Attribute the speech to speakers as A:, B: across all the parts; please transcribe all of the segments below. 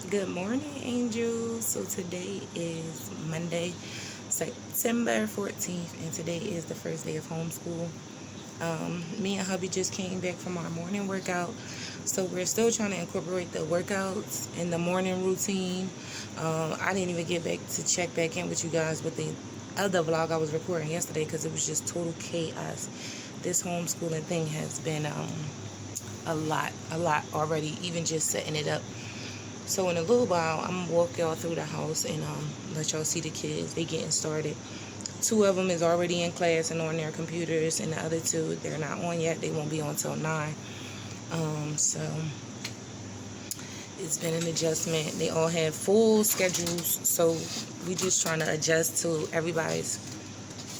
A: Good morning, angels. So today is Monday, September 14th, and today is the first day of homeschool. Me and hubby just came back from our morning workout, so we're still trying to incorporate the workouts in the morning routine. I didn't even get back to check back in with you guys with the other vlog I was recording yesterday because it was just total chaos. This homeschooling thing has been a lot already, even just setting it up. So in a little while, I'm going to walk y'all through the house and let y'all see the kids. They getting started. 2 of them is already in class and on their computers, and the other 2, they're not on yet. They won't be on till 9. So it's been an adjustment. They all have full schedules, so we just trying to adjust to everybody's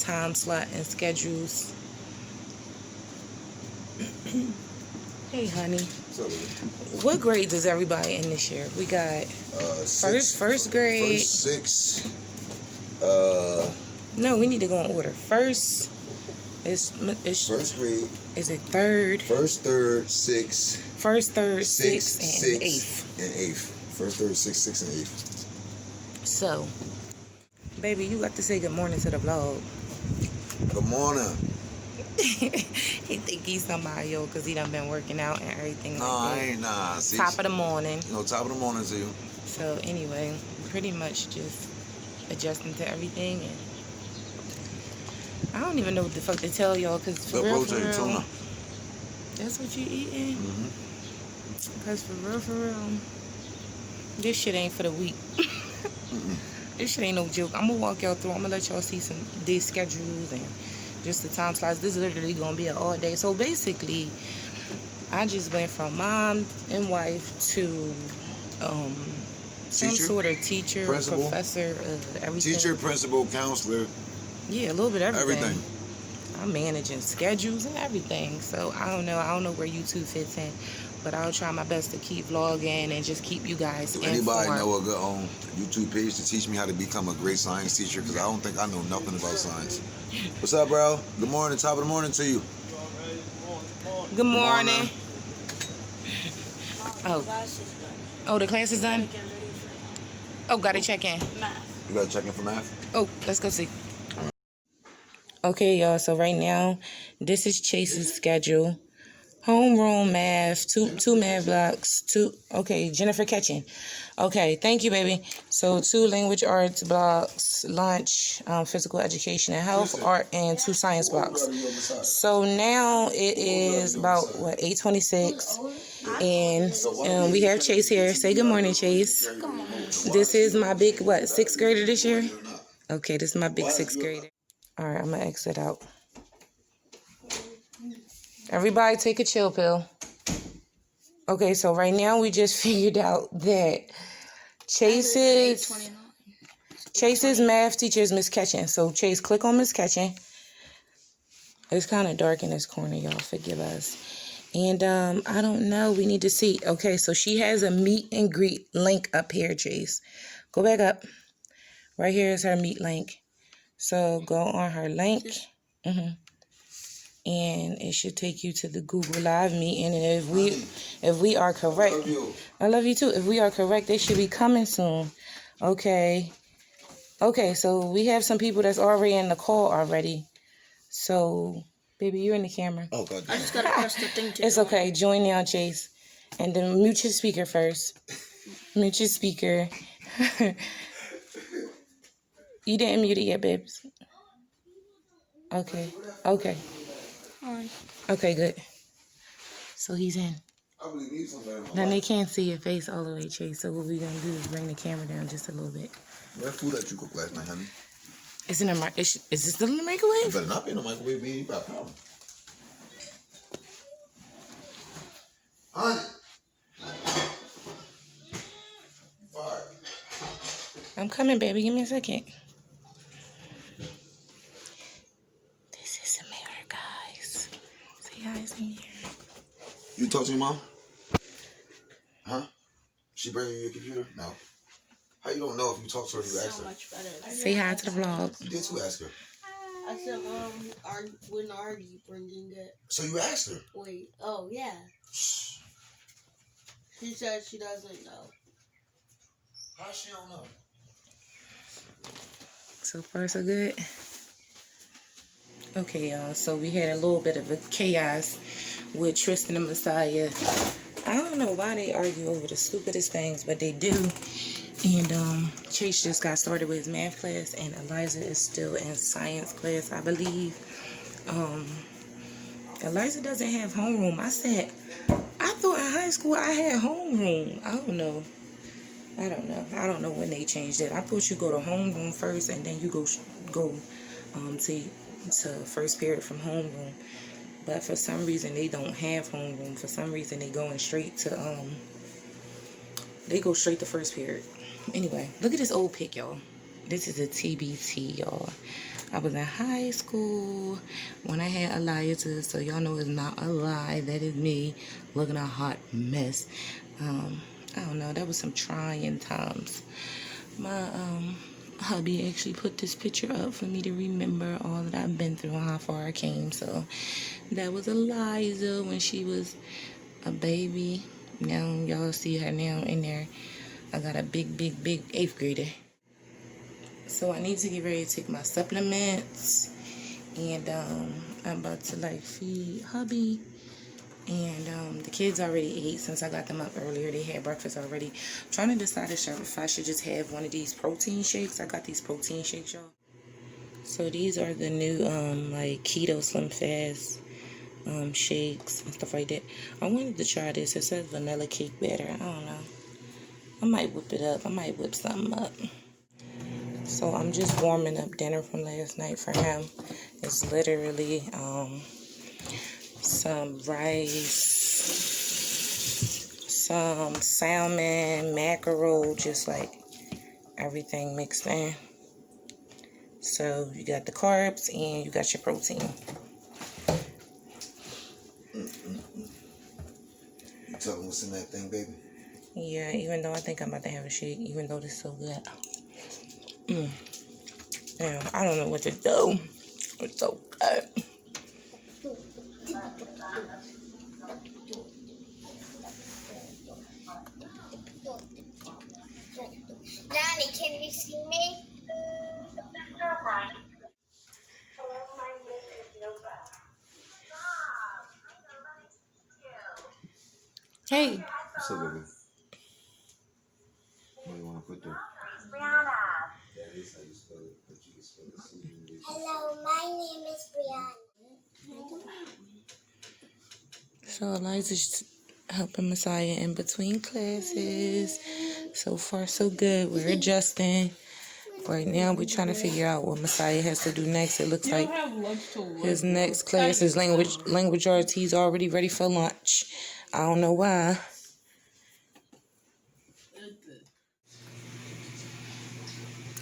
A: time slot and schedules. Hey, honey. What grades is everybody in this year? We got first grade.
B: First 6.
A: No, we need to go in order. First is
B: first grade.
A: Is it third?
B: First, third, 6.
A: First, third, 6, and 8th.
B: And 8th. First, third, 6, 6, and 8th.
A: So, baby, you got to say good morning to the vlog.
B: Good morning.
A: He think he's somebody, yo, because he done been working out and everything.
B: No,
A: like
B: I ain't, nah. See,
A: top of the morning.
B: No, top of the morning to you.
A: So, anyway, pretty much just adjusting to everything. And I don't even know what the fuck to tell y'all, because for real,
B: tuna.
A: That's what you eating?
B: Mm-hmm.
A: Because for real, this shit ain't for the week. This shit ain't no joke. I'm going to walk y'all through. I'm going to let y'all see some day schedules and just the time slots. This is literally going to be an all day. So basically, I just went from mom and wife to some sort of teacher,
B: principal,
A: professor, everything.
B: Teacher, principal, counselor.
A: Yeah, a little bit of everything.
B: Everything.
A: I'm managing schedules and everything. So I don't know where YouTube fits in. But I'll try my best to keep vlogging and just keep you guys informed.
B: Anybody know a good YouTube page to teach me how to become a great science teacher? Because I don't think I know nothing about science. What's up, bro? Good morning. Top of the morning to you.
A: Good morning. Oh, the class is done? Oh, got to check in.
B: You got to check in for math?
A: Oh, let's go see. Okay, y'all. So right now, this is Chase's schedule. Homeroom math, two math blocks, okay, Jennifer Ketchin. Okay, thank you, baby. So 2 language arts blocks, lunch, physical education and health, art, and 2 science blocks. So now it is about, 8:26, and we have Chase here. Say good morning, Chase. Good morning. This is my big, 6th grader this year? Okay, this is my big 6th grader. All right, I'm going to exit out. Everybody take a chill pill. Okay, so right now we just figured out that Chase's math teacher is Miss Ketchin. So Chase, click on Miss Ketchin. It's kind of dark in this corner, y'all. Forgive us. And I don't know. We need to see. Okay, so she has a meet and greet link up here, Chase. Go back up. Right here is her meet link. So go on her link. And it should take you to the Google Live meeting. And if we are correct, I love you too. If we are correct, they should be coming soon. Okay. Okay, so we have some people that's already in the call already. So, baby, you're in the camera.
B: Oh, God.
C: I just gotta press the thing to
A: It's okay. Join now, Chase. And then mute your speaker first. Mute your speaker. You didn't mute it yet, babes. Okay. Okay. Okay, good. So he's in. Then they can't see your face all the way, Chase. So what we're gonna do is bring the camera down just a little bit.
B: What food that you cooked last night, honey?
A: It's in the is it still in the microwave?
B: It better not be in the microwave, man. You got a problem. Honey. Fire.
A: I'm coming, baby. Give me a second. In here.
B: You talk to your mom? Huh? She bring you your computer? No. How you don't know if you talk to her, you ask her?
C: Much better.
A: Say hi to the vlog.
B: You did too ask her.
C: I said, when are you bringing it?
B: So you asked her?
C: Wait. Oh, yeah. She said she doesn't know.
B: How she don't know?
A: So far, so good. Okay, y'all. So we had a little bit of a chaos with Tristan and Messiah. I don't know why they argue over the stupidest things, but they do. And Chase just got started with his math class, and Eliza is still in science class, I believe. Eliza doesn't have homeroom. I said, I thought in high school I had homeroom. I don't know. I don't know when they changed it. I thought you go to homeroom first, and then you go to first period from homeroom. But for some reason they don't have homeroom. For some reason they go straight to first period. Anyway, look at this old pic, y'all. This is a TBT, y'all. I was in high school when I had Eliza, so y'all know it's not a lie. That is me looking a hot mess. I don't know, that was some trying times. My hubby actually put this picture up for me to remember all that I've been through and how far I came. So that was Eliza when she was a baby. Now y'all see her now in there. I got a big 8th grader. So I need to get ready to take my supplements, and I'm about to like feed hubby. And the kids already ate since I got them up earlier. They had breakfast already. I'm trying to decide if I should just have one of these protein shakes. I got these protein shakes, y'all. So these are the new like keto slim fast shakes and stuff like that. I wanted to try this. It says vanilla cake batter. I don't know. I might whip it up. I might whip something up. So I'm just warming up dinner from last night for him. It's literally some rice, some salmon, mackerel, just like everything mixed in. So you got the carbs and you got your protein.
B: You tell them what's in that thing, baby?
A: Yeah, even though I think I'm about to have a shake, even though this is so good. Damn, I don't know what to do. It's so good.
C: Daddy, can you see me?
A: Hey.
B: What's up, baby? What do you want to put there? That is how you spell it, but you can spell it.
C: Hello, my name is Brianna.
A: So Eliza's helping Messiah in between classes. So far, so good. We're adjusting. Right now, we're trying to figure out what Messiah has to do next. It looks like his next class is language arts. He's already ready for lunch. I don't know why.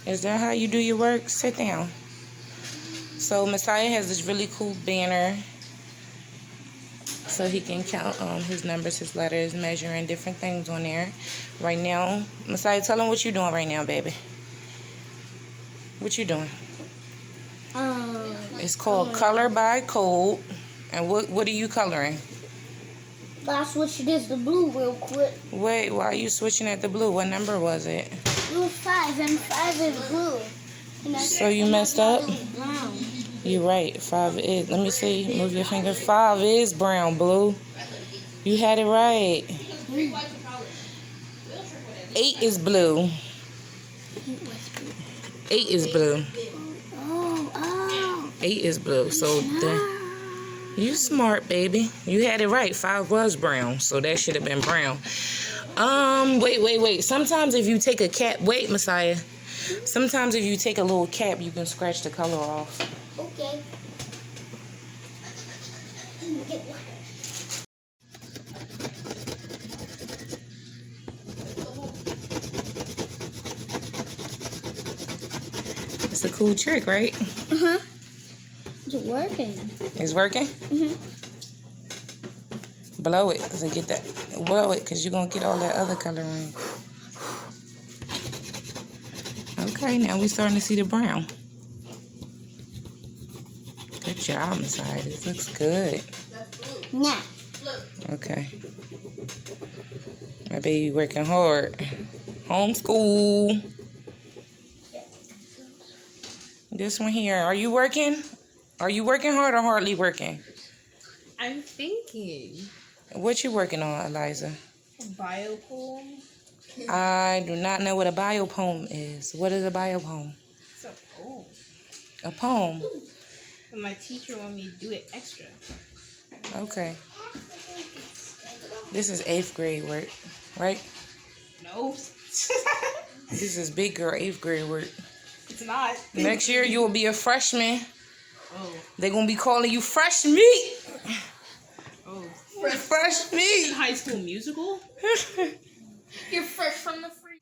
A: Is that how you do your work? Sit down. So Messiah has this really cool banner so he can count his numbers, his letters, measuring different things on there. Right now, Messiah, tell him what you're doing right now, baby. What you doing? It's called Color by Code. And what are you coloring?
C: I'll switch this to blue real quick.
A: Wait, why are you switching at the blue? What number was it?
C: Blue 5, and 5 is blue.
A: So you messed up?
C: Brown.
A: You're right. 5 is. Let me see. Move your finger. 5 is brown, blue. You had it right. 8 is blue. 8 is blue. 8 is blue. So you smart, baby. You had it right. 5 was brown, so that should have been brown. Wait. Sometimes if you take a cap, wait, Messiah. Sometimes if you take a little cap, you can scratch the color off.
C: Okay.
A: It's a cool trick, right?
C: Uh-huh. It's working.
A: It's working?
C: Mm-hmm.
A: Blow it, so get that. Blow it, because you're going to get all that other color in. Okay, now we're starting to see the brown. Good job, Messiah. This looks good.
C: Nah.
A: Okay. My baby working hard. Homeschool. This one here. Are you working? Are you working hard or hardly working?
C: I'm thinking.
A: What you working on, Eliza?
C: A bio poem.
A: I do not know what a biopoem is. What is a biopoem?
C: It's a poem.
A: A poem.
C: And my teacher wanted me to do it extra.
A: Okay. This is 8th grade work, right?
C: No.
A: This is big girl 8th grade work.
C: It's not.
A: Next year you will be a freshman.
C: Oh.
A: They're gonna be calling you fresh meat.
C: Oh.
A: Fresh meat.
C: High School Musical? You're fresh from the free.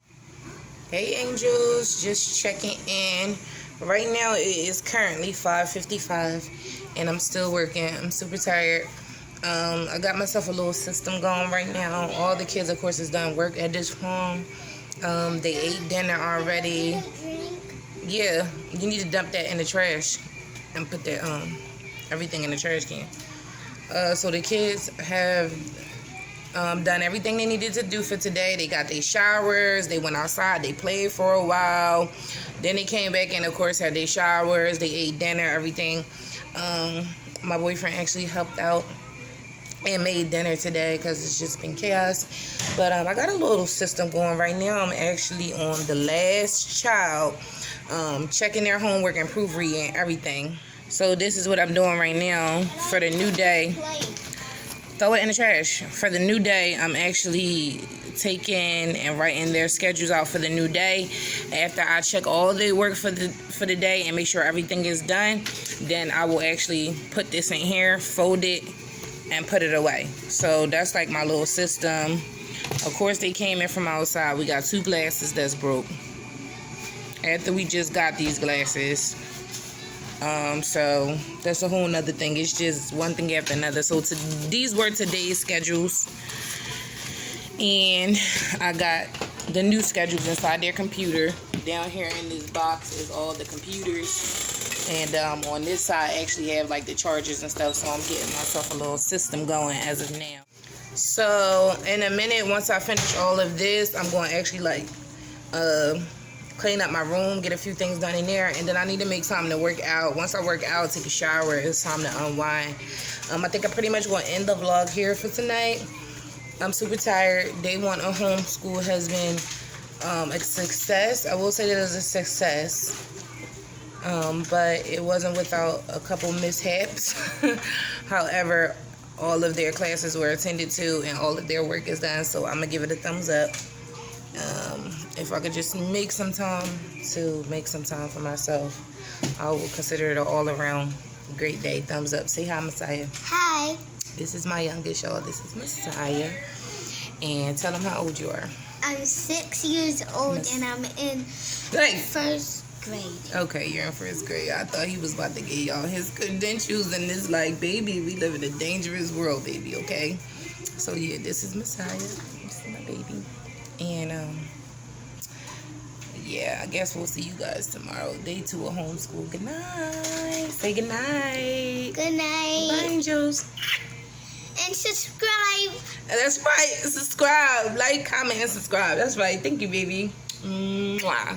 A: Hey angels, just checking in. Right now it is currently 5:55 and I'm still working. I'm super tired. I got myself a little system going right now. All the kids, of course, is done work at this home. They ate dinner already. Yeah, you need to dump that in the trash and put that everything in the trash can. So the kids have done everything they needed to do for today. They got their showers. They went outside. They played for a while. Then they came back and, of course, had their showers. They ate dinner, everything. My boyfriend actually helped out and made dinner today because it's just been chaos. But I got a little system going right now. I'm actually on the last child, checking their homework and proofreading everything. So this is what I'm doing right now for the new day. Throw it in the trash. For the new day, I'm actually taking and writing their schedules out for the new day. After I check all the work for the day and make sure everything is done, then I will actually put this in here, fold it, and put it away. So that's like my little system. Of course, they came in from outside. We got 2 glasses that's broke. After we just got these glasses. So that's a whole nother thing. It's just one thing after another. So these were today's schedules. And I got the new schedules inside their computer. Down here in this box is all the computers. And on this side, I actually have like the chargers and stuff. So I'm getting myself a little system going as of now. So in a minute, once I finish all of this, I'm going to actually like clean up my room, get a few things done in there, and then I need to make time to work out. Once I work out, take a shower, it's time to unwind. I think I'm pretty much going to end the vlog here for tonight. I'm super tired. Day 1 of homeschool has been a success. I will say that it was a success. But it wasn't without a couple mishaps. However, all of their classes were attended to and all of their work is done, so I'm going to give it a thumbs up. If I could just make some time for myself, I will consider it an all-around great day. Thumbs up. Say hi, Messiah.
D: Hi.
A: This is my youngest, y'all. This is Messiah. And tell them how old you are.
D: I'm 6 years old and I'm in first grade.
A: Okay, you're in first grade. I thought he was about to get y'all his credentials and it's like, baby, we live in a dangerous world, baby, okay? So yeah, this is Messiah. This is my baby. And yeah, I guess we'll see you guys tomorrow. Day 2 of homeschool. Good night. Say good night.
D: Good night.
A: Bye, angels.
D: And subscribe.
A: That's right. Subscribe. Like, comment, and subscribe. That's right. Thank you, baby. Mwah.